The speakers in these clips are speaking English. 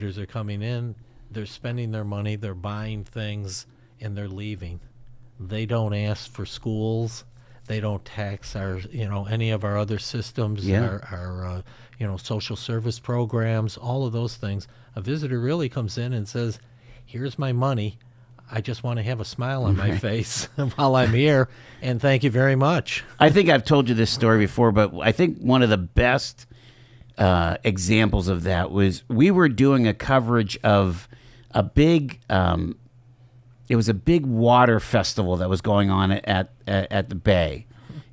Visitors are coming in, they're spending their money, they're buying things, and they're leaving. They don't ask for schools. They don't tax our, any of our other systems, Yeah. our social service programs, all of those things. A visitor really comes in and says, "Here's my money. I just want to have a smile on my face while I'm here, and thank you very much." I think I've told you this story before, but I think one of the best examples of that was we were doing a coverage of a big. It was a big water festival that was going on at the Bay,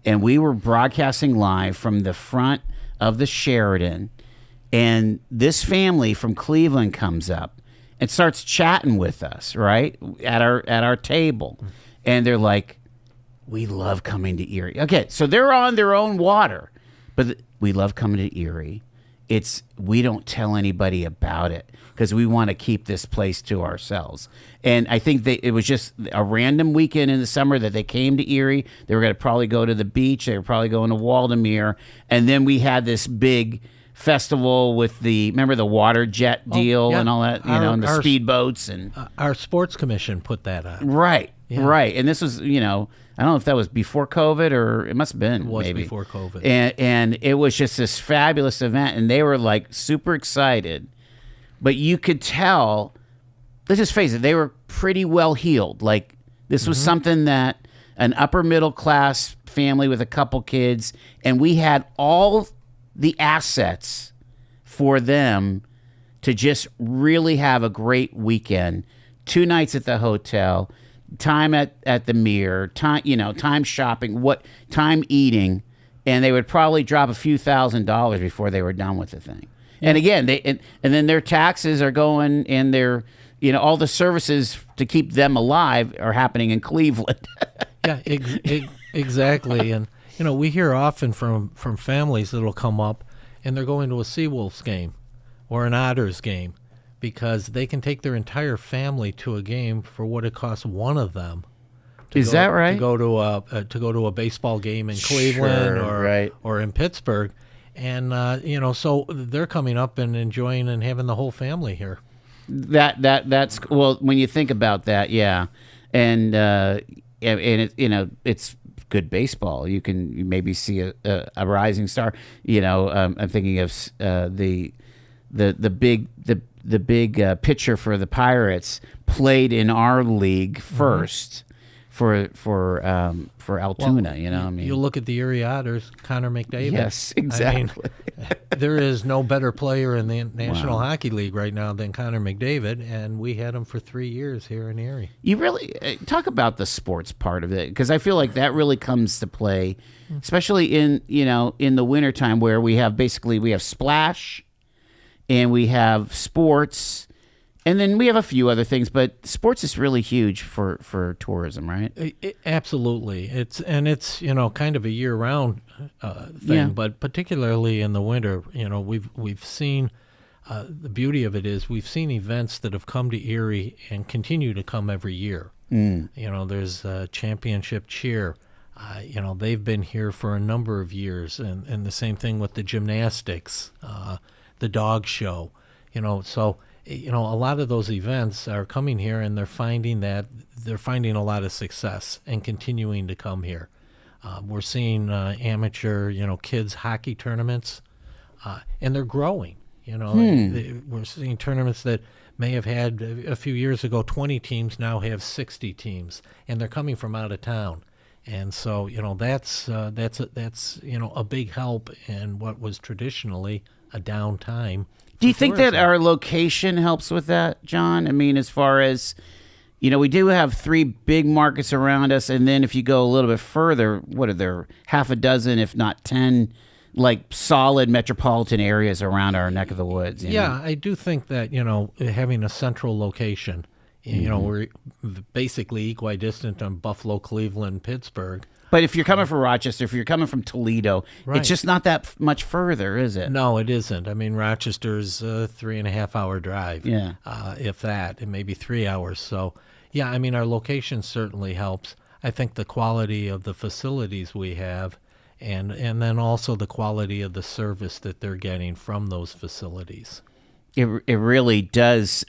and we were broadcasting live from the front of the Sheraton. And this family from Cleveland comes up and starts chatting with us, right, at our table, and they're like, "We love coming to Erie." Okay, so they're on their own water, but we love coming to Erie. We don't tell anybody about it because we want to keep this place to ourselves. And I think it was just a random weekend in the summer that they came to Erie. They were going to probably go to the beach. They were probably going to Waldemere. And then we had this big festival with remember the water jet deal and all that, and the speedboats. And our sports commission put that on. Right, right. And this was, I don't know if that was before COVID or it must have been. It was maybe before COVID. And it was just this fabulous event, and they were like super excited. But you could tell, let's just face it, they were pretty well heeled. Like this was something that an upper middle class family with a couple kids, and we had all the assets for them to just really have a great weekend. 2 nights at the hotel, time at the Mirror, time shopping, time eating, and they would probably drop a few $1,000s before they were done with the thing. Yeah. And again, and then their taxes are going, and their all the services to keep them alive are happening in Cleveland. Yeah, exactly. And we hear often from families that'll come up, and they're going to a Seawolves game or an Otters game, because they can take their entire family to a game for what it costs one of them. Is that right? To go to a baseball game in Cleveland or in Pittsburgh, and so they're coming up and enjoying and having the whole family here. That's well, when you think about that, yeah, and it's good baseball. You maybe see a rising star. I'm thinking of the big pitcher for the Pirates played in our league first for Altoona. You look at the Erie Otters, Connor McDavid. Yes, exactly. There is no better player in the National Hockey League right now than Connor McDavid, and we had him for 3 years here in Erie. You really talk about the sports part of it, because I feel like that really comes to play, especially in the wintertime, where we have splash, and we have sports, and then we have a few other things, but sports is really huge for tourism, right? Absolutely. It's kind of a year-round thing, but particularly in the winter, we've seen the beauty of it is we've seen events that have come to Erie and continue to come every year. There's championship cheer. They've been here for a number of years, and the same thing with the gymnastics, the dog show, so a lot of those events are coming here, and they're finding a lot of success and continuing to come here. We're seeing amateur, kids hockey tournaments, and they're growing. We're seeing tournaments that may have had a few years ago 20 teams, now have 60 teams, and they're coming from out of town. And so, that's a big help in what was traditionally a downtime. Do you think that our location helps with that, John? I mean, as far as, we do have 3 big markets around us, and then if you go a little bit further, what are there, half a dozen, if not 10, like solid metropolitan areas around our neck of the woods? Yeah, I do think that, having a central location, we're basically equidistant on Buffalo, Cleveland, Pittsburgh. But if you're coming from Rochester, if you're coming from Toledo, it's just not that much further, is it? No, it isn't. I mean, Rochester's a 3.5-hour drive. Yeah. If that, and maybe 3 hours. So, yeah, I mean, our location certainly helps. I think the quality of the facilities we have, and then also the quality of the service that they're getting from those facilities. it really does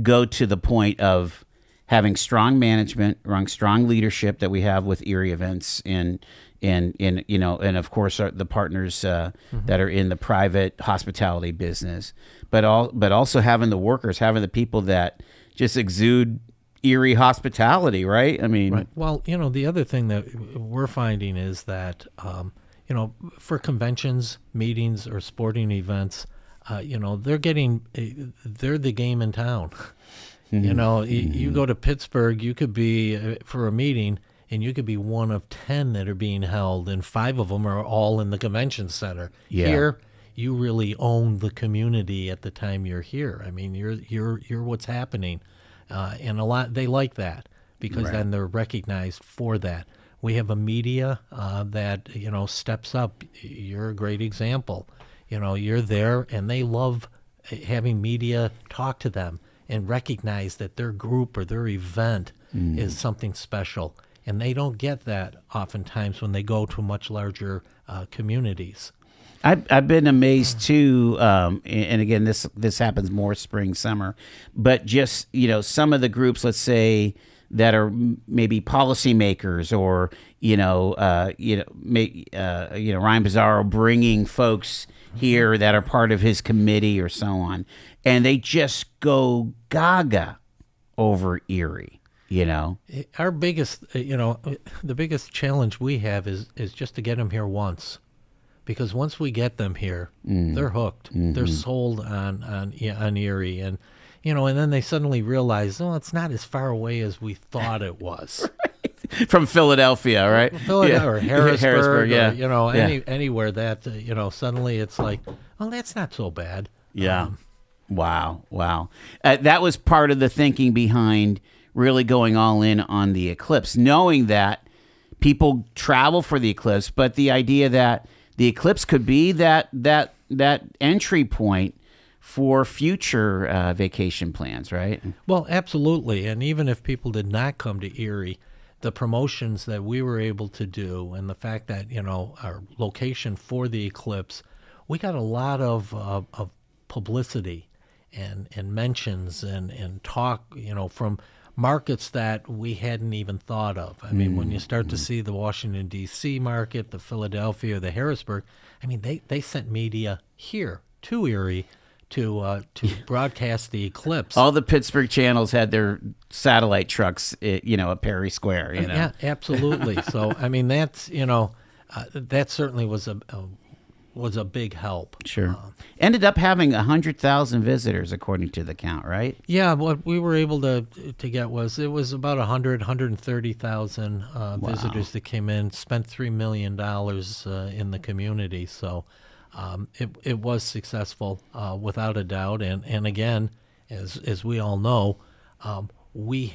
go to the point of having strong management, strong leadership that we have with Erie Events, and and of course the partners that are in the private hospitality business, but also having the workers, having the people that just exude Erie hospitality, right? I mean, right. Well, the other thing that we're finding is that for conventions, meetings, or sporting events, they're the game in town. You go to Pittsburgh, you could be for a meeting, and you could be one of 10 that are being held, and 5 of them are all in the convention center. Yeah. Here, you really own the community at the time you're here. I mean, you're what's happening, and a lot they like that because then they're recognized for that. We have a media that steps up. You're a great example. You're there, and they love having media talk to them and recognize that their group or their event is something special. And they don't get that oftentimes when they go to much larger communities. I've been amazed too, and again, this happens more spring, summer, but just some of the groups, let's say, that are maybe policymakers, or Ryan Pizarro bringing folks here that are part of his committee or so on, and they just go gaga over Erie. Our biggest, the biggest challenge we have is just to get them here once, because once we get them here, they're hooked. They're sold on Erie, and and then they suddenly realize, oh, it's not as far away as we thought it was. From Philadelphia, right? Philadelphia or Harrisburg, yeah. Anywhere that suddenly it's like, oh, that's not so bad. Yeah. Wow. That was part of the thinking behind really going all in on the eclipse, knowing that people travel for the eclipse, but the idea that the eclipse could be that entry point for future vacation plans, right? Well, absolutely. And even if people did not come to Erie, the promotions that we were able to do, and the fact that our location for the eclipse, we got a lot of publicity and mentions and talk, from markets that we hadn't even thought of. I mean, when you start to see the Washington, D.C. market, the Philadelphia, the Harrisburg, I mean, they sent media here to Erie to broadcast the eclipse. All the Pittsburgh channels had their satellite trucks, at Perry Square. Yeah, absolutely. So, I mean, that's, that certainly was a big help. Sure. Ended up having 100,000 visitors, according to the count, right? Yeah, what we were able to get was about 130,000 visitors that came in, spent $3 million in the community. So it was successful without a doubt. And again, as we all know, we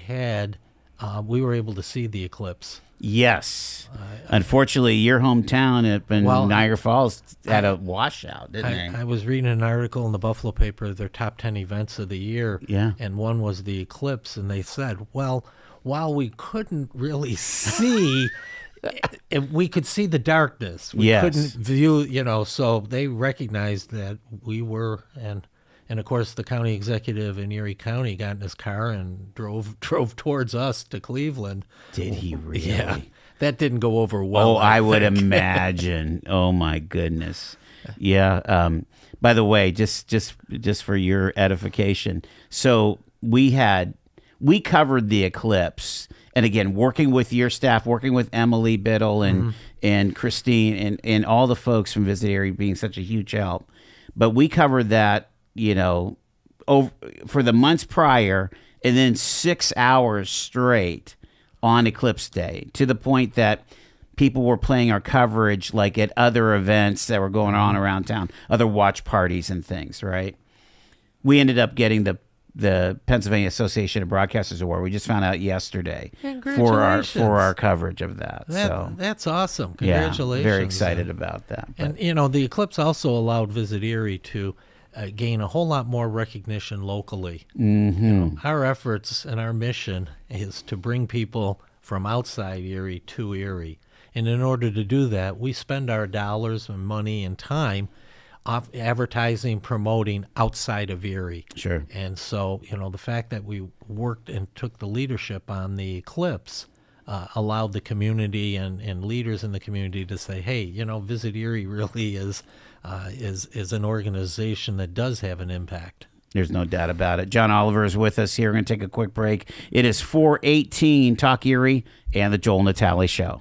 were able to see the eclipse. Yes. Unfortunately, your hometown up in Niagara Falls had a washout, didn't they? I was reading an article in the Buffalo paper, their top 10 events of the year, and one was the eclipse, and they said, well, while we couldn't really see, we could see the darkness. We couldn't view, so they recognized that we were, and of course, the county executive in Erie County got in his car and drove towards us to Cleveland. Did he really? Yeah, that didn't go over well. Oh, I would imagine. Oh my goodness. Yeah. By the way, just for your edification, so we covered the eclipse, and again, working with your staff, working with Emily Biddle and Christine and all the folks from Visit Erie being such a huge help, but we covered that. For the months prior, and then 6 hours straight on Eclipse Day, to the point that people were playing our coverage like at other events that were going on around town, other watch parties and things, right? We ended up getting the Pennsylvania Association of Broadcasters Award. We just found out yesterday for our coverage of that. So that's awesome. Congratulations. Yeah, very excited about that. But. And the eclipse also allowed Visit Erie to gain a whole lot more recognition locally. Our efforts and our mission is to bring people from outside Erie to Erie. And in order to do that, we spend our dollars and money and time advertising, promoting outside of Erie. Sure. And so, the fact that we worked and took the leadership on the clips allowed the community and leaders in the community to say, hey, Visit Erie really is an organization that does have an impact. There's no doubt about it. John Oliver is with us here. We're going to take a quick break. It is 4:18, Talk Erie and the Joel Natale Show.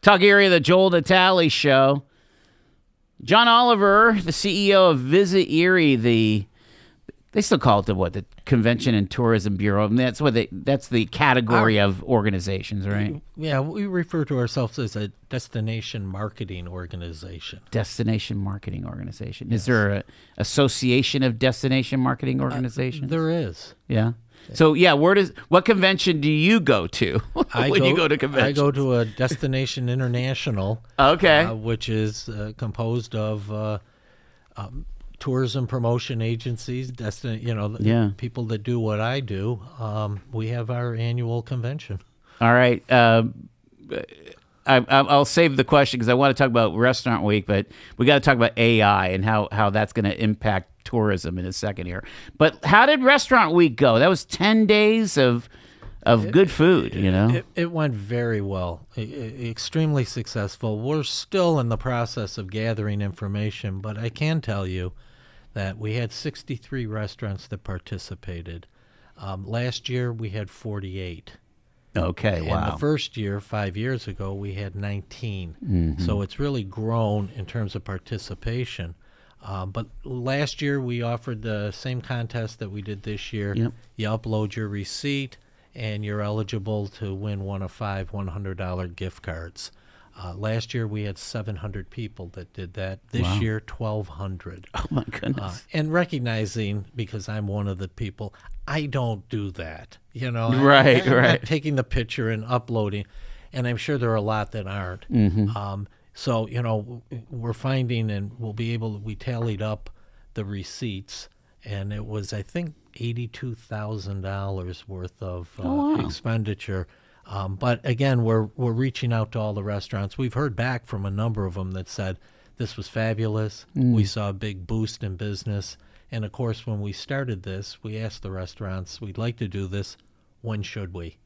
Talk Erie, the Joel Natale Show. John Oliver, the CEO of Visit Erie, they still call it the Convention and Tourism Bureau. I mean, that's the category of organizations, right? Yeah, we refer to ourselves as a destination marketing organization. Destination marketing organization. Yes. Is there an association of destination marketing organizations? There is. Yeah. So yeah, what convention do you go to when you go to conventions? I go to a Destination International. Okay. Which is composed of tourism promotion agencies, people that do what I do. We have our annual convention. All right. I'll save the question because I want to talk about Restaurant Week, but we got to talk about AI and how that's going to impact tourism in a second here. But how did Restaurant Week go? That was 10 days of good food, It went very well, extremely successful. We're still in the process of gathering information, but I can tell you that we had 63 restaurants that participated. Last year, we had 48. Okay, wow. And the first year, 5 years ago, we had 19. Mm-hmm. So it's really grown in terms of participation. But last year, we offered the same contest that we did this year. Yep. You upload your receipt, and you're eligible to win one of 5 $100 gift cards. Last year, we had 700 people that did that. This year, 1,200. Oh, my goodness. And recognizing, because I'm one of the people, I don't do that. Right. I'm not taking the picture and uploading, and I'm sure there are a lot that aren't. Mm-hmm. So, we're finding, and we tallied up the receipts, and it was, I think, $82,000 worth of expenditure. But again, we're reaching out to all the restaurants. We've heard back from a number of them that said this was fabulous. We saw a big boost in business. And of course, when we started this, we asked the restaurants, we'd like to do this. When should we?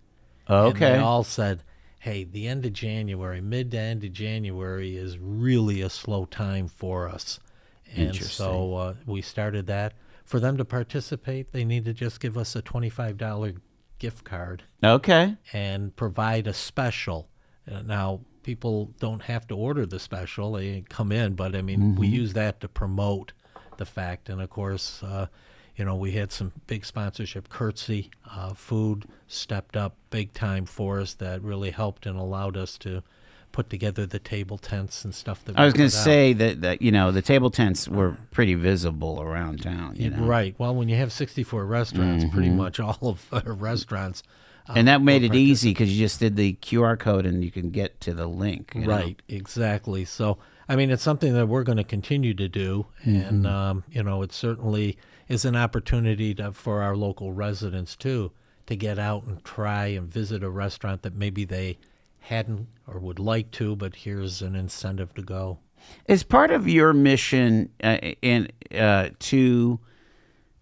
Okay. And they all said, hey, the end of January, mid to end of January is really a slow time for us. And so we started that. For them to participate, they need to just give us a $25 gift card. Okay. And provide a special. Now, people don't have to order the special. They come in, but I mean, we use that to promote the fact. And of course, we had some big sponsorship. Curtsy Food stepped up big time for us. That really helped and allowed us to put together the table tents and stuff. That I was going to say that the table tents were pretty visible around town. Right. Well, when you have 64 restaurants, pretty much all of our restaurants. And that made it easy because you just did the QR code and you can get to the link. Right. Exactly. So, I mean, it's something that we're going to continue to do. And, it certainly is an opportunity for our local residents, too, to get out and try and visit a restaurant that maybe they hadn't or would like to, but here's an incentive to go. Is part of your mission to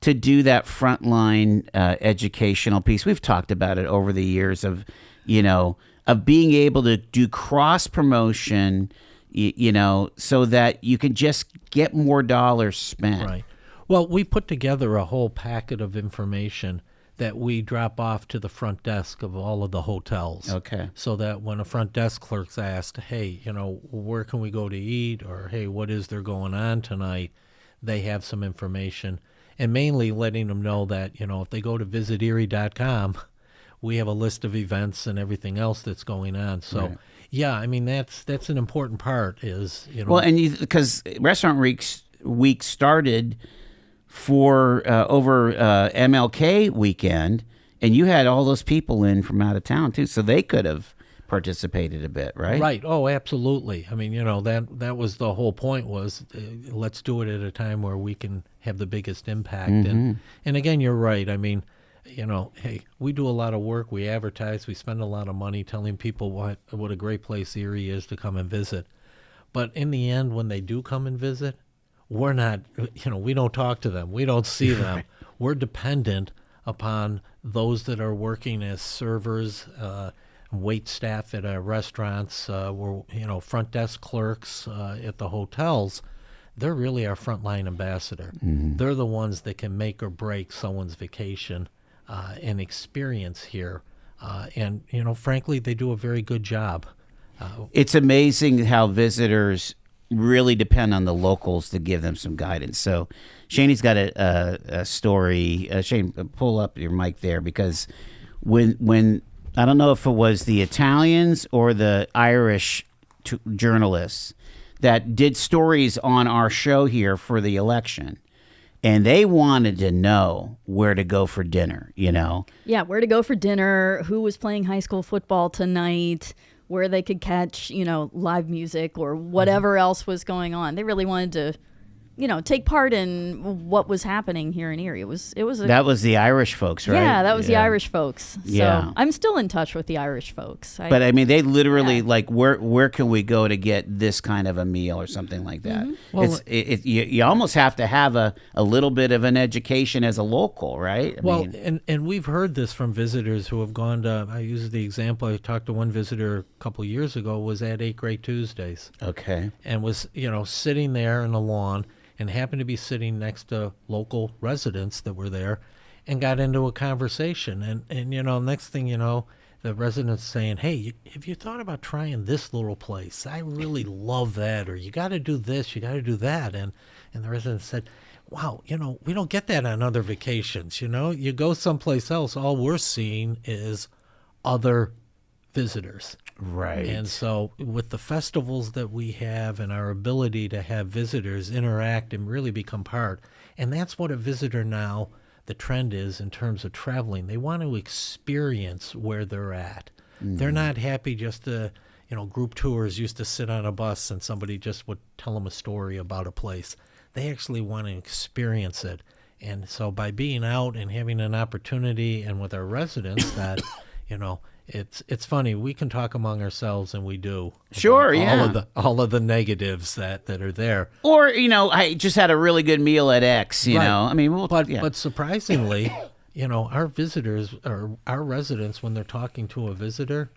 do that frontline educational piece? We've talked about it over the years of being able to do cross promotion, so that you can just get more dollars spent. Right. Well, we put together a whole packet of information that we drop off to the front desk of all of the hotels. Okay. So that when a front desk clerk's asked, hey, where can we go to eat? Or, hey, what is there going on tonight? They have some information. And mainly letting them know that, if they go to visiterie.com, we have a list of events and everything else that's going on. So, right. Yeah, I mean, that's an important part is, Well, and because Restaurant Week started for over MLK weekend, and you had all those people in from out of town too, so they could have participated a bit, right? Right. Oh, absolutely. I mean, that was the whole point was let's do it at a time where we can have the biggest impact. And again, you're right. I mean, hey, we do a lot of work. We advertise. We spend a lot of money telling people what a great place Erie is to come and visit. But in the end, when they do come and visit, we're not, we don't talk to them. We don't see them. Right. We're dependent upon those that are working as servers, wait staff at our restaurants, front desk clerks at the hotels. They're really our frontline ambassador. They're the ones that can make or break someone's vacation and experience here. And frankly, they do a very good job. It's amazing how visitors really depend on the locals to give them some guidance. So Shane's got a story. Shane, pull up your mic there, because when I don't know if it was the Italians or the Irish journalists that did stories on our show here for the election, and they wanted to know where to go for dinner, Yeah, where to go for dinner, who was playing high school football tonight, where they could catch, live music or whatever else was going on. They really wanted to, take part in what was happening here in Erie. That was the Irish folks, right? Yeah, that was the Irish folks. So yeah. I'm still in touch with the Irish folks. But I mean, they literally where can we go to get this kind of a meal or something like that? Well, you almost have to have a little bit of an education as a local, right? And we've heard this from visitors who have gone to, I use the example, I talked to one visitor a couple of years ago, was at 8 Great Tuesdays. Okay. And was, sitting there in the lawn, and happened to be sitting next to local residents that were there, and got into a conversation. And next thing you know, the residents saying, hey, have you thought about trying this little place? I really love that. Or you got to do this, you got to do that. And the resident said, wow, we don't get that on other vacations. You go someplace else, all we're seeing is other visitors. Right. And so with the festivals that we have and our ability to have visitors interact and really become part, and that's what a visitor now, the trend is in terms of traveling. They want to experience where they're at. They're not happy just to, group tours used to sit on a bus and somebody just would tell them a story about a place. They actually want to experience it. And so by being out and having an opportunity, and with our residents that, it's funny, we can talk among ourselves, and we do. Sure, yeah. All of the negatives that are there. Or, I just had a really good meal at X, right. I mean, but surprisingly, our visitors or our residents, when they're talking to a visitor,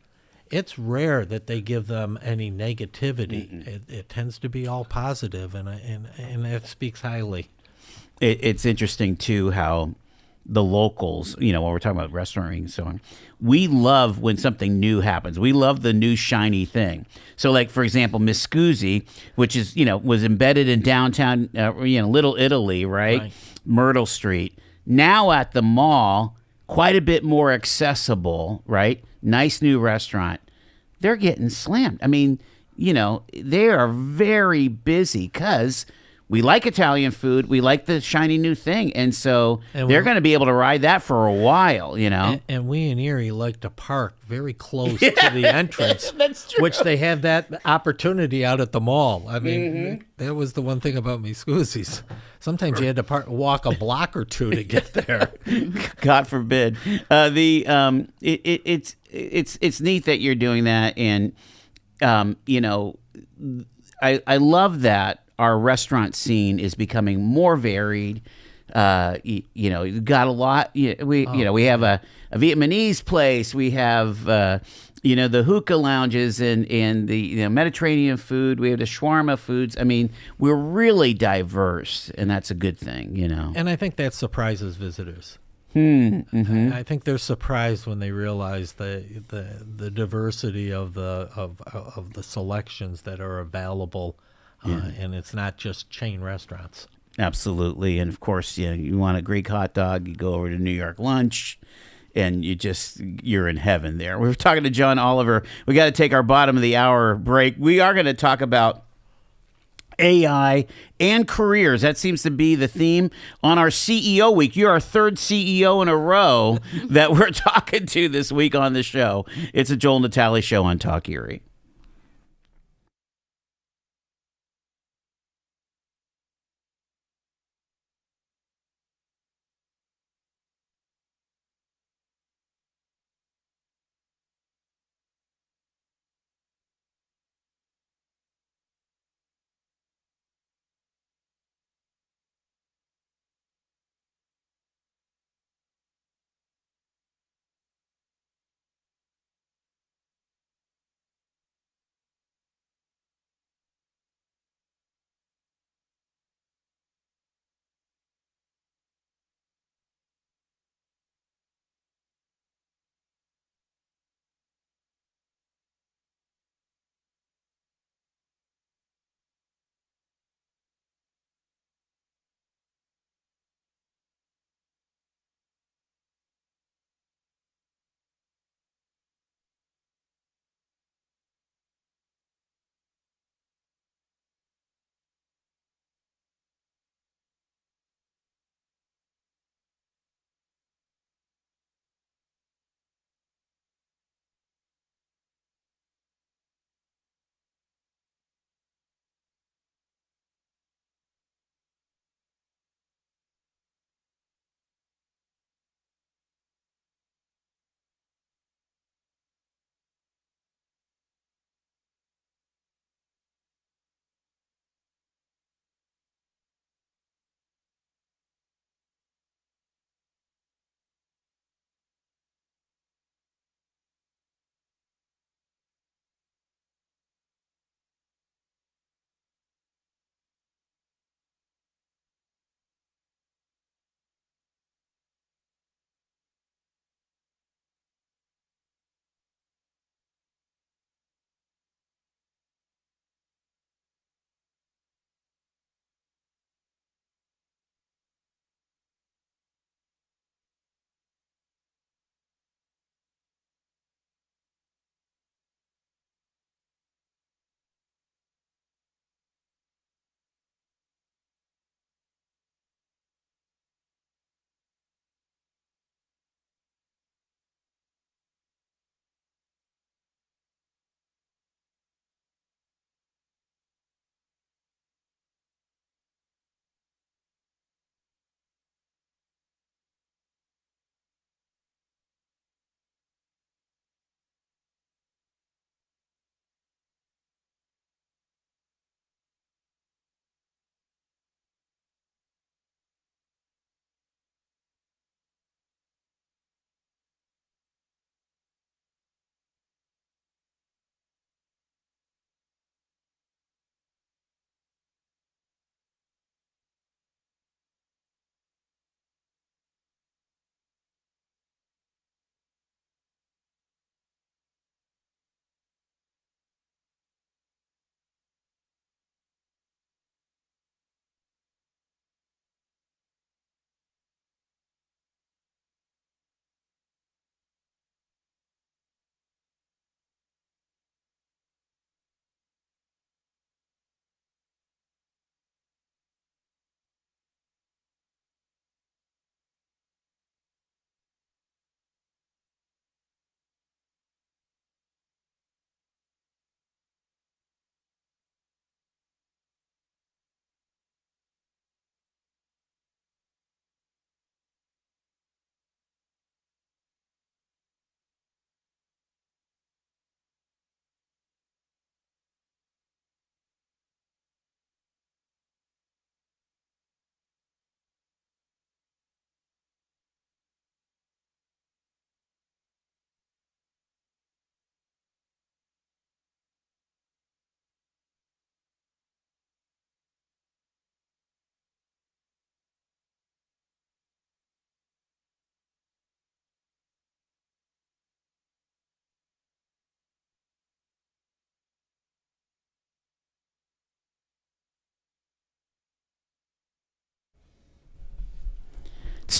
it's rare that they give them any negativity. It tends to be all positive, and that speaks highly. It's interesting too how the locals, when we're talking about restaurant and so on, we love when something new happens. We love the new shiny thing. So, like for example, Miss Scusi, which is was embedded in downtown, Little Italy, right? Myrtle Street. Now at the mall, quite a bit more accessible, right? Nice new restaurant. They're getting slammed. I mean, they are very busy because we like Italian food. We like the shiny new thing. And so they're going to be able to ride that for a while, And we in Erie like to park very close to the entrance, That's true. which they have that opportunity out at the mall. I mean, that was the one thing about me Scusi's. Sometimes you had to walk a block or two to get there. God forbid. It's neat that you're doing that. And, I love that our restaurant scene is becoming more varied. You've got a lot. We have a Vietnamese place. We have the hookah lounges and the Mediterranean food. We have the shawarma foods. I mean, we're really diverse, and that's a good thing. And I think that surprises visitors. Mm-hmm. I think they're surprised when they realize the diversity of the selections that are available. And it's not just chain restaurants. Absolutely. And of course, you want a Greek hot dog, you go over to New York lunch, and you're in heaven there. We were talking to John Oliver. We got to take our bottom of the hour break. We are going to talk about AI and careers. That seems to be the theme on our CEO week. You're our third CEO in a row that we're talking to this week on the show. It's a Joel Natale show on Talk Erie.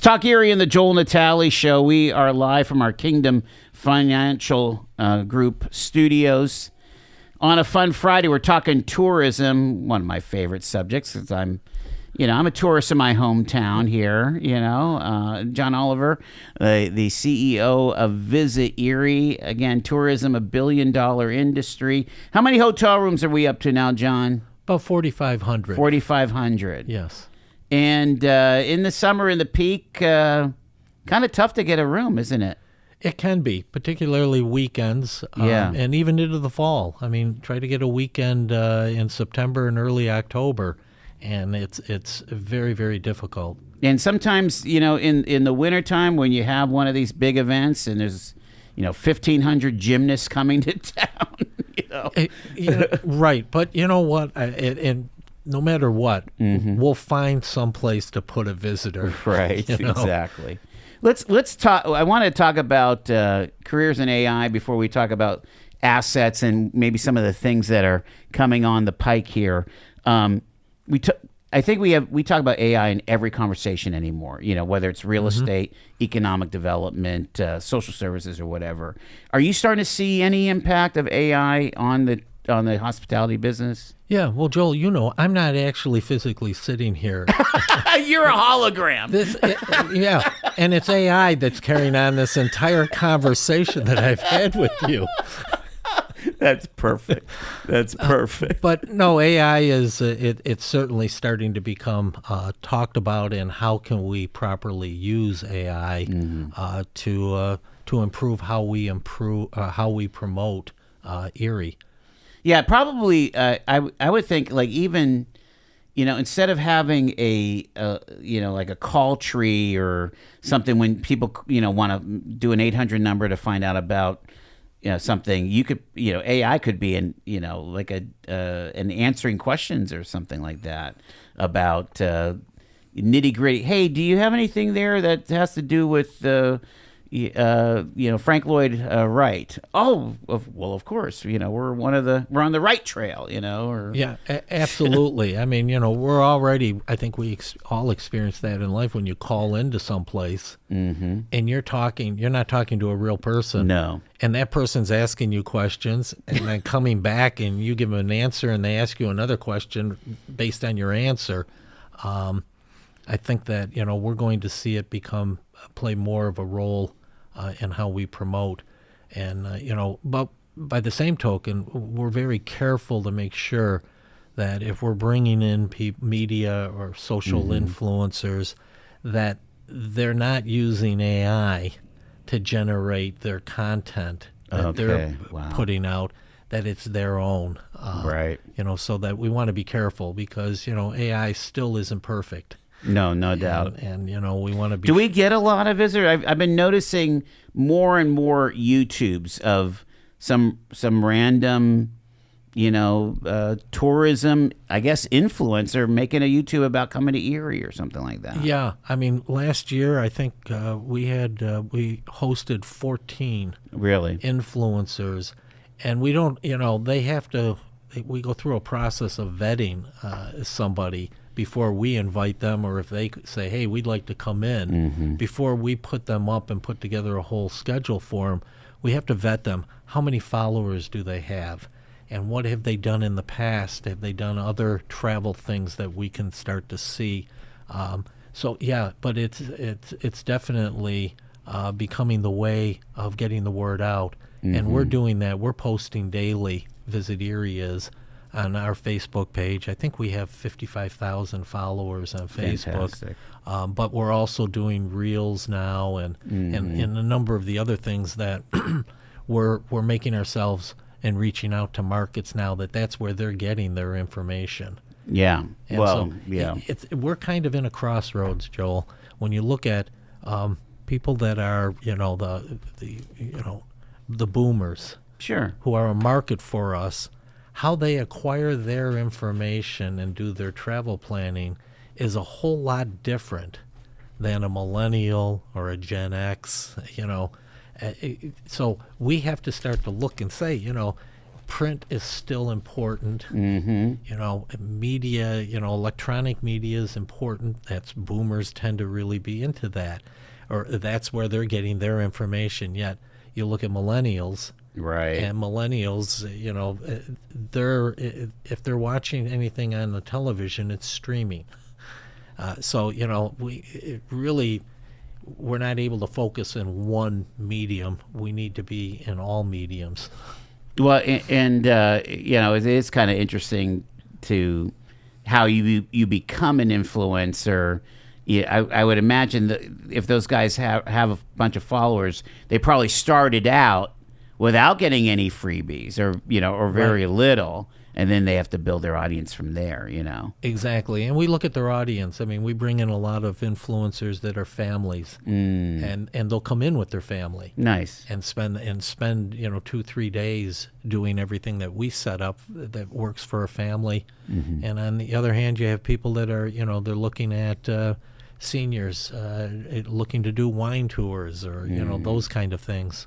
Talk Erie and the Joel Natale Show. We are live from our Kingdom Financial Group studios. On a fun Friday, we're talking tourism, one of my favorite subjects, since I'm a tourist in my hometown here, John Oliver, the CEO of Visit Erie. Again, tourism, $1 billion industry. How many hotel rooms are we up to now, John? About 4,500. 4,500. Yes. And in the summer, in the peak, kind of tough to get a room, isn't it? It can be, particularly weekends, and even into the fall. I mean, try to get a weekend in September and early October, and it's very, very difficult. And sometimes, in the wintertime when you have one of these big events and there's, 1,500 gymnasts coming to town, Right, but you know what? And no matter what, we'll find some place to put a visitor. Right, exactly. Let's talk. I want to talk about careers in AI before we talk about assets and maybe some of the things that are coming on the pike here. I think we talk about AI in every conversation anymore. Whether it's real estate, economic development, social services, or whatever. Are you starting to see any impact of AI on the hospitality business? Yeah, well, Joel, I'm not actually physically sitting here. You're a hologram. And it's AI that's carrying on this entire conversation that I've had with you. That's perfect. That's perfect. But no, AI is it's certainly starting to become talked about, and how can we properly use AI to improve how we promote Erie. Yeah, probably. I would think even, instead of having a like a call tree or something when people want to do an 800 number to find out about something, you could AI could be like an answering questions or something like that about nitty gritty. Hey, do you have anything there that has to do with Frank Lloyd Wright? Oh, well, of course. We're on the right trail. Yeah, absolutely. I mean, we're already. I think we all experience that in life when you call into someplace and you're not talking to a real person. No, and that person's asking you questions, and then coming back and you give them an answer, and they ask you another question based on your answer. I think that we're going to see it play more of a role in how we promote, and but by the same token, we're very careful to make sure that if we're bringing in media or social influencers, that they're not using AI to generate their content that they're putting out, that it's their own, right? So that we want to be careful, because AI still isn't perfect. No doubt. And we want to be. Do we get a lot of visitors? I've been noticing more and more YouTubes of some random, tourism, I guess, influencer making a YouTube about coming to Erie or something like that. Yeah, I mean, last year I think we hosted 14 really influencers, and we don't, we go through a process of vetting somebody before we invite them, or if they say, hey, we'd like to come in, before we put them up and put together a whole schedule for them, we have to vet them. How many followers do they have? And what have they done in the past? Have they done other travel things that we can start to see? So yeah, but it's definitely becoming the way of getting the word out. And we're doing that. We're posting daily. Visit Erie is on our Facebook page. I think we have 55,000 followers on Facebook. But we're also doing reels now, and a number of the other things that we're making ourselves and reaching out to markets now that's where they're getting their information. Yeah. And we're kind of in a crossroads, Joel. When you look at people that are, the boomers, sure, who are a market for us, how they acquire their information and do their travel planning is a whole lot different than a millennial or a Gen X, So we have to start to look and say, print is still important. Mm-hmm. You know, media, you know, electronic media is important. That's boomers tend to really be into that, or that's where they're getting their information. Yet you look at millennials, Right. and millennials, you know, they're if they're watching anything on the television, it's streaming. So you know, we're not able to focus in one medium. We need to be in all mediums. Well, and you know, it is kind of interesting to how you become an influencer. Yeah, I would imagine that if those guys have a bunch of followers, they probably started out without getting any freebies, or you know, or very little, and then they have to build their audience from there. You know, Exactly, and we look at their audience. I mean, we bring in a lot of influencers that are families, and they'll come in with their family. Nice. And spend you know 2-3 days doing everything that we set up that works for a family. And on the other hand, you have people that are, you know, they're looking at seniors, looking to do wine tours, or you know, those kind of things.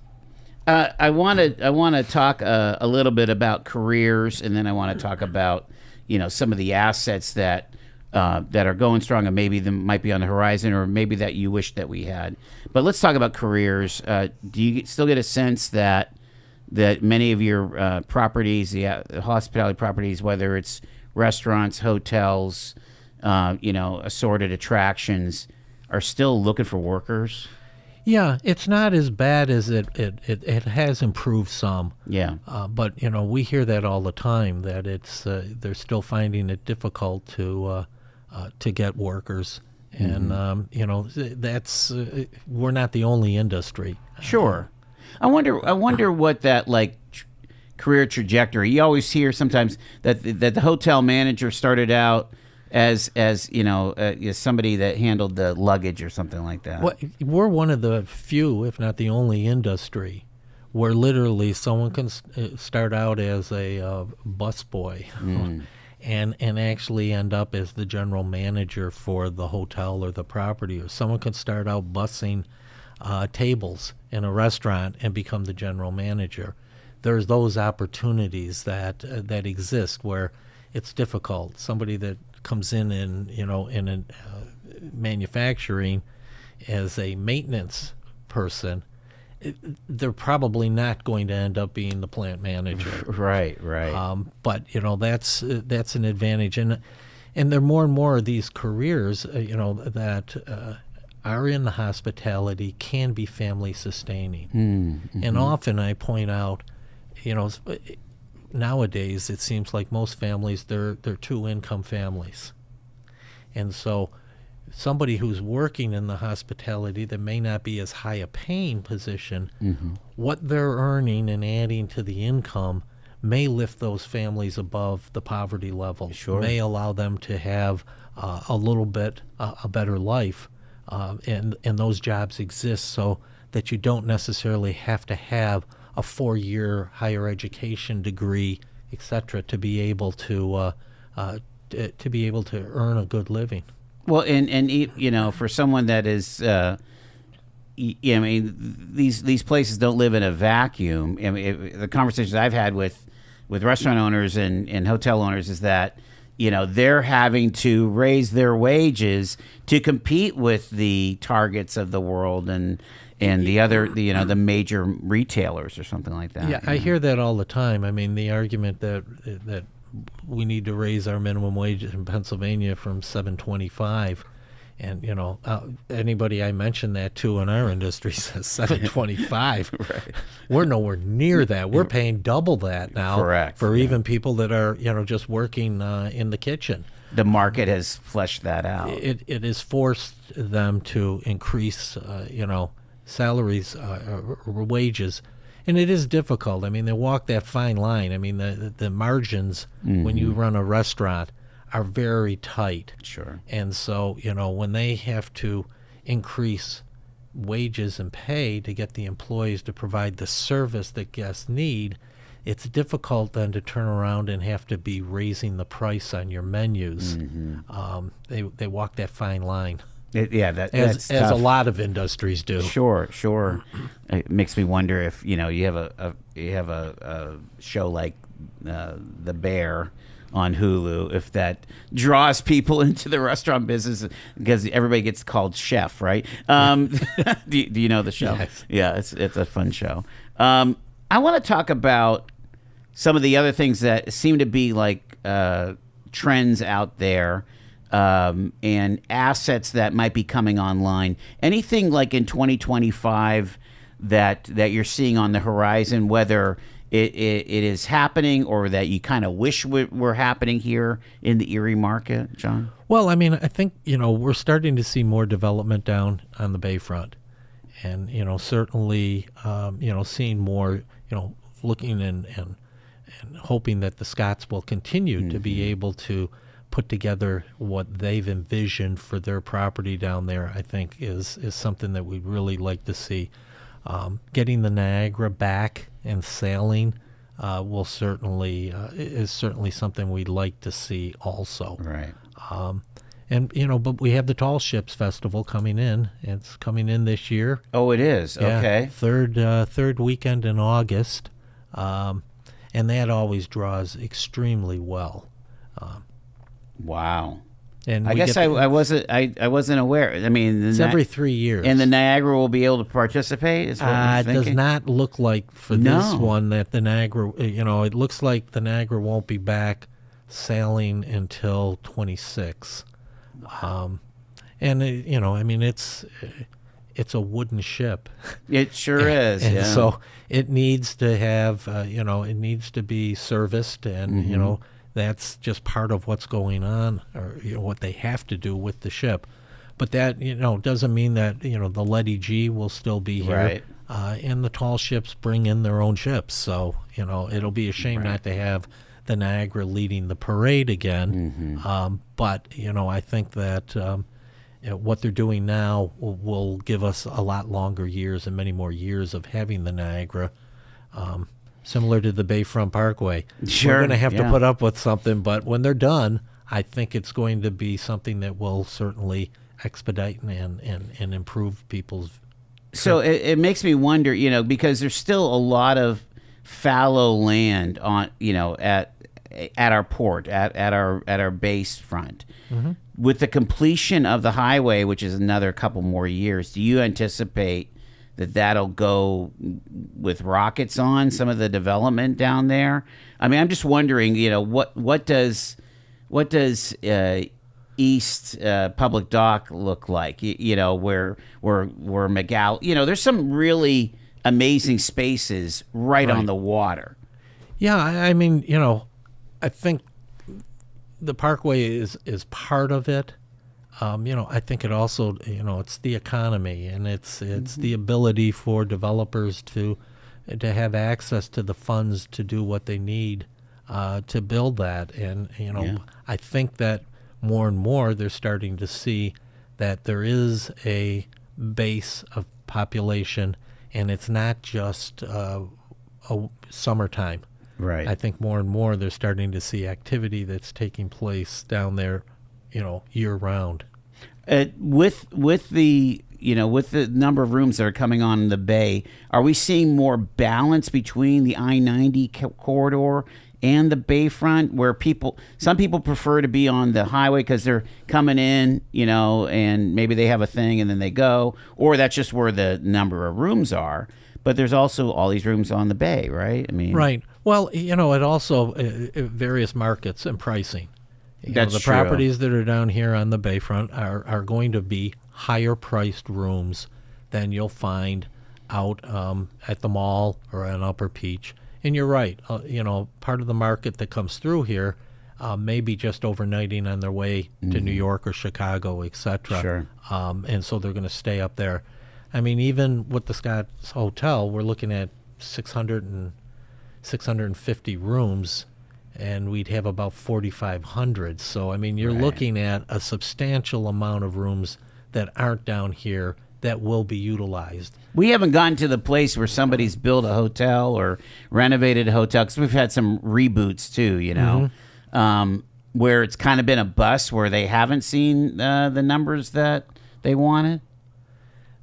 I want to talk a little bit about careers, and then I want to talk about, you know, some of the assets that are going strong, and maybe them might be on the horizon, or maybe that you wish that we had. But let's talk about careers. Do you still get a sense that many of your properties, the hospitality properties, whether it's restaurants, hotels, you know, assorted attractions, are still looking for workers? Yeah, it's not as bad as it has improved some. Yeah. But you know, we hear that all the time, that it's they're still finding it difficult to get workers, and you know, that's we're not the only industry. Sure. I wonder what that like career trajectory. You always hear sometimes that the hotel manager started out as you know, as somebody that handled the luggage or something like that. Well, we're one of the few, if not the only industry, where literally someone can start out as a busboy and actually end up as the general manager for the hotel or the property, or someone can start out bussing tables in a restaurant and become the general manager. There's those opportunities that exist where it's difficult. Somebody that comes in you know, in manufacturing as a maintenance person, they're probably not going to end up being the plant manager. Right. But you know, that's an advantage, and there are more and more of these careers, you know, that are in the hospitality, can be family sustaining. And often I point out, you know, nowadays it seems like most families, they're two-income families, and so somebody who's working in the hospitality that may not be as high a paying position, what they're earning and adding to the income may lift those families above the poverty level. Sure. May allow them to have a little bit a better life, and those jobs exist so that you don't necessarily have to have a 4-year higher education degree, etc., to be able to earn a good living. Well, and you know, for someone that is, I mean, these places don't live in a vacuum. I mean, the conversations I've had with restaurant owners and hotel owners is that, you know, they're having to raise their wages to compete with the Targets of the world and the other, you know, the major retailers or something like that. Yeah, I hear that all the time. I mean, the argument that we need to raise our minimum wage in Pennsylvania from $7.25, and you know, anybody I mention that to in our industry says $7.25. Right. We're nowhere near that. We're paying double that now. Correct. For even people that are, you know, just working in the kitchen. The market has fleshed that out. It has forced them to increase, you know, salaries or wages, and it is difficult. I mean, they walk that fine line. I mean, the margins when you run a restaurant are very tight. Sure. And so, you know, when they have to increase wages and pay to get the employees to provide the service that guests need, it's difficult then to turn around and have to be raising the price on your menus. They walk that fine line. That's as a tough. lot of industries do. Sure. It makes me wonder if, you know, you have a show like the Bear on Hulu, if that draws people into the restaurant business, because everybody gets called chef, right? Do you know the show? Yes. Yeah, it's a fun show. I want to talk about some of the other things that seem to be like trends out there, and assets that might be coming online. Anything like in 2025 that you're seeing on the horizon, whether it is happening or that you kind of wish were happening here in the Erie market, John? Well, I mean, I think, we're starting to see more development down on the Bayfront. And, certainly, seeing more, looking and hoping that the Scotts will continue to be able to put together what they've envisioned for their property down there, I think is something that we'd really like to see. Getting the Niagara back and sailing is certainly something we'd like to see also. Right. But we have the Tall Ships Festival coming in. It's coming in this year. Oh, it is. Yeah, Okay. Third weekend in August, and that always draws extremely well. Wow. And I guess I wasn't aware. I mean, it's every 3 years. And the Niagara will be able to participate. Is what you're it does thinking? not look like for this one that the Niagara. It looks like the Niagara won't be back sailing until 26. It's a wooden ship. It sure is. And yeah. so it needs to have, it needs to be serviced, and that's just part of what's going on, or what they have to do with the ship. But that doesn't mean that the Letty G will still be here. Right. And the Tall Ships bring in their own ships, so it'll be a shame not to have the Niagara leading the parade again. But I think that what they're doing now will give us a lot longer years and many more years of having the Niagara. Similar to the Bayfront Parkway. Sure, We're going to have to put up with something, but when they're done, I think it's going to be something that will certainly expedite and improve people's. So it makes me wonder, because there's still a lot of fallow land on, at our port, at our base front. With the completion of the highway, which is another couple more years, do you anticipate that'll go with rockets on some of the development down there? I mean, I'm just wondering, what does East Public Dock look like? Where McGall, there's some really amazing spaces right on the water. Yeah, I mean, I think the Parkway is part of it. I think it also, it's the economy, and it's the ability for developers to have access to the funds to do what they need to build that. And, I think that more and more they're starting to see that there is a base of population, and it's not just a summertime. Right. I think more and more they're starting to see activity that's taking place down there, year round. With the number of rooms that are coming on in the bay, are we seeing more balance between the I-90 corridor and the Bayfront, where some people prefer to be on the highway because they're coming in, and maybe they have a thing and then they go, or that's just where the number of rooms are. But there's also all these rooms on the bay, right? I mean, right. Well, it also various markets and pricing. That's the true. properties that are down here on the Bayfront are going to be higher priced rooms than you'll find out at the mall or on Upper Peach. And you're right. Part of the market that comes through here may be just overnighting on their way to New York or Chicago, etc. Sure. And so they're going to stay up there. I mean, even with the Scott's Hotel, we're looking at 650 rooms, and we'd have about 4,500. So, I mean, you're looking at a substantial amount of rooms that aren't down here that will be utilized. We haven't gotten to the place where somebody's built a hotel or renovated a hotel, because we've had some reboots too, where it's kind of been a bust, where they haven't seen the numbers that they wanted.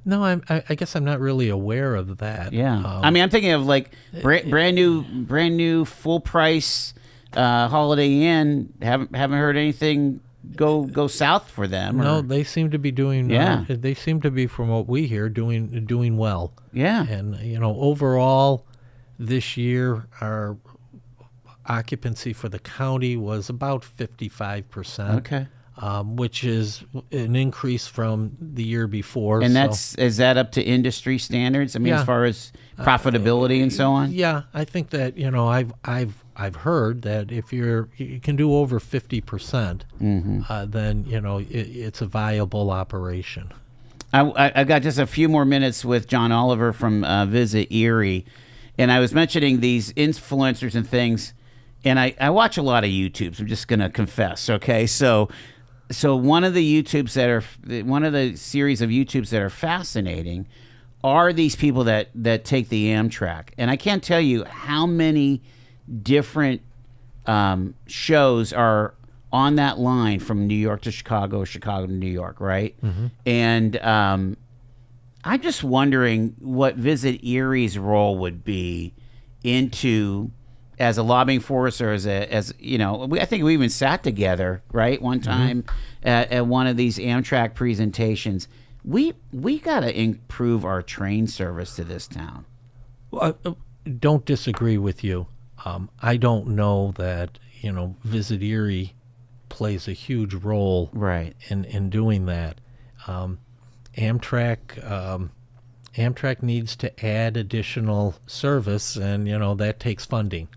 No, I guess I'm not really aware of that. Yeah, I mean, I'm thinking of like brand new full price Holiday Inn. Haven't heard anything go south for them. No, or, they seem to be doing. Yeah. They seem to be, from what we hear, doing well. Yeah. And overall, this year our occupancy for the county was about 55%. Okay. Which is an increase from the year before. And so. is that up to industry standards? I mean, Yeah. as far as profitability and so on. Yeah, I think that I've heard that if you can do over 50%, then it's a viable operation. I got just a few more minutes with John Oliver from Visit Erie, and I was mentioning these influencers and things, and I watch a lot of YouTubes. I'm just gonna confess, okay? So one of the series of YouTubes that are fascinating are these people that take the Amtrak, and I can't tell you how many different shows are on that line from New York to Chicago or Chicago to New York, right? And I'm just wondering what Visit Erie's role would be into as a lobbying force, or I think we even sat together, right, one time at one of these Amtrak presentations. We got to improve our train service to this town. Well, don't disagree with you. I don't know that Visit Erie plays a huge role Right. in doing that. Amtrak needs to add additional service, and that takes funding.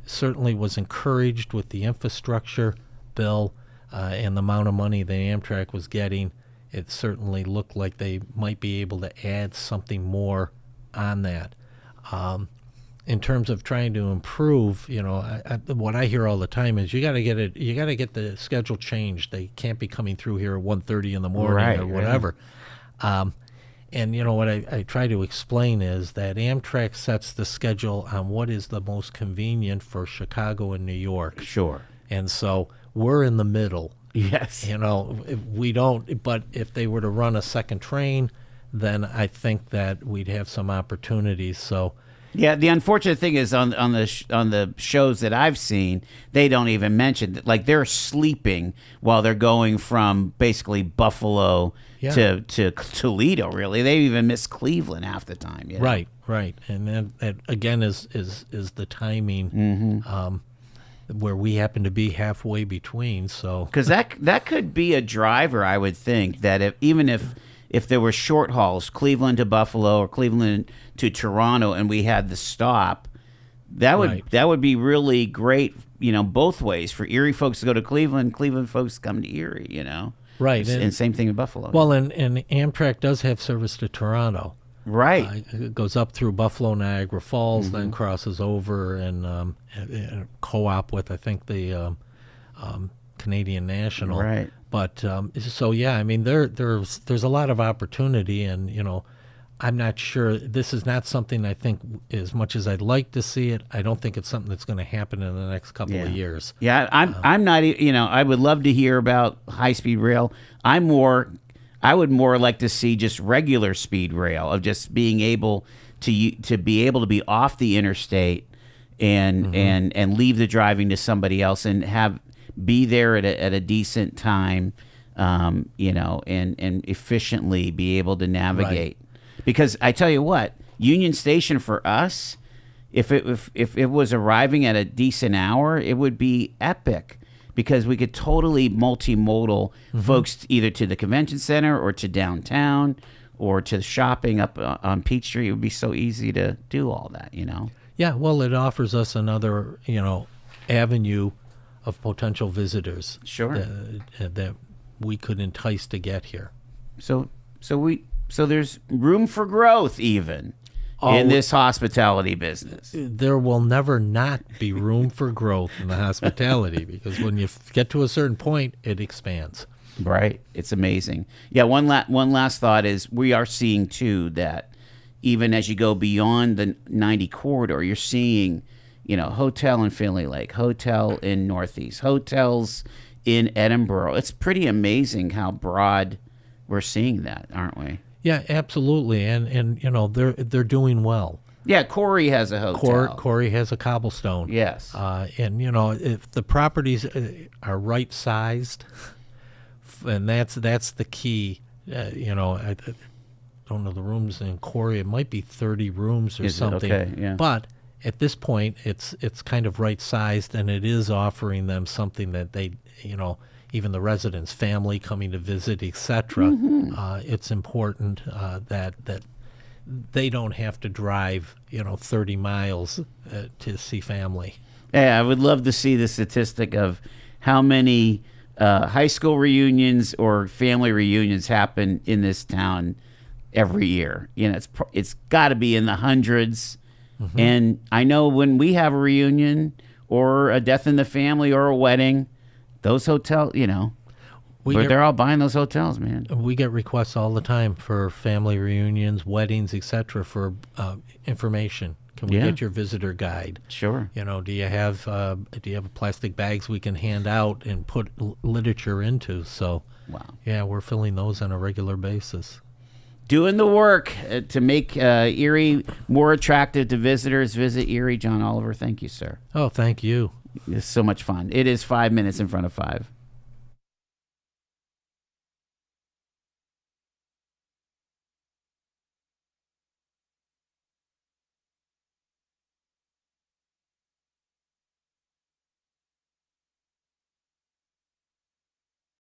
Certainly was encouraged with the infrastructure bill and the amount of money that Amtrak was getting. It certainly looked like they might be able to add something more on that. In terms of trying to improve, what I hear all the time is you got to get the schedule changed. They can't be coming through here at 1:30 in the morning Right, or whatever. And what I try to explain is that Amtrak sets the schedule on what is the most convenient for Chicago and New York. Sure. And so we're in the middle. Yes. We don't, but if they were to run a second train, then I think that we'd have some opportunities. So, yeah, the unfortunate thing is on the shows that I've seen, they don't even mention that, like, they're sleeping while they're going from basically Buffalo to Toledo. Really, they even miss Cleveland half the time. Right, and that again is the timing where we happen to be halfway between. So, because that could be a driver, I would think, that even if there were short hauls, Cleveland to Buffalo or Cleveland to Toronto, and we had the stop, that would be really great, both ways, for Erie folks to go to Cleveland, Cleveland folks to come to Erie, Right. And same thing in Buffalo. Well, and Amtrak does have service to Toronto. Right. It goes up through Buffalo, Niagara Falls, then crosses over and co-op with, I think, the Canadian National. Right. But so yeah, I mean there's a lot of opportunity, and I'm not sure. This is not something I think, as much as I'd like to see it, I don't think it's something that's going to happen in the next couple of years. Yeah, I'm not. I would love to hear about high speed rail. I would more like to see just regular speed rail, of just being able to be off the interstate and leave the driving to somebody else and be there at a decent time, and efficiently be able to navigate. Right. Because I tell you what, Union Station for us, if it was arriving at a decent hour, it would be epic, because we could totally multimodal folks either to the convention center or to downtown or to shopping up on Peachtree. It would be so easy to do all that, Yeah, well, it offers us another, avenue of potential visitors. Sure. That we could entice to get here. So there's room for growth even in this hospitality business. There will never not be room for growth in the hospitality, because when you get to a certain point, it expands. Right. It's amazing. Yeah, one last thought is, we are seeing too that even as you go beyond the 90 corridor, you're seeing, hotel in Finley Lake, hotel in Northeast, hotels in Edinburgh. It's pretty amazing how broad we're seeing that, aren't we? Yeah, absolutely, and you know they're doing well. Yeah, Corey has a hotel. Corey has a cobblestone. Yes. And you know if the properties are right sized, and that's the key. You know, I don't know the rooms in Corey. It might be 30 rooms or Is it? something. Okay, yeah. But at this point, it's kind of right sized, and it is offering them something that they, you know, even the residents, family coming to visit, etc. It's important that they don't have to drive, you know, 30 miles to see family. Yeah, I would love to see the statistic of how many high school reunions or family reunions happen in this town every year. You know, it's got to be in the hundreds. And I know when we have a reunion or a death in the family or a wedding, those hotels, you know, they're all buying those hotels, man. We get requests all the time for family reunions, weddings, etc. for information. Can we get your visitor guide? Sure. You know, do you have plastic bags we can hand out and put literature into? So, Wow. Yeah, we're filling those on a regular basis. Doing the work to make Erie more attractive to visitors. Visit Erie. John Oliver, thank you, sir. Oh, thank you. It's so much fun. It is 5 minutes in front of 5.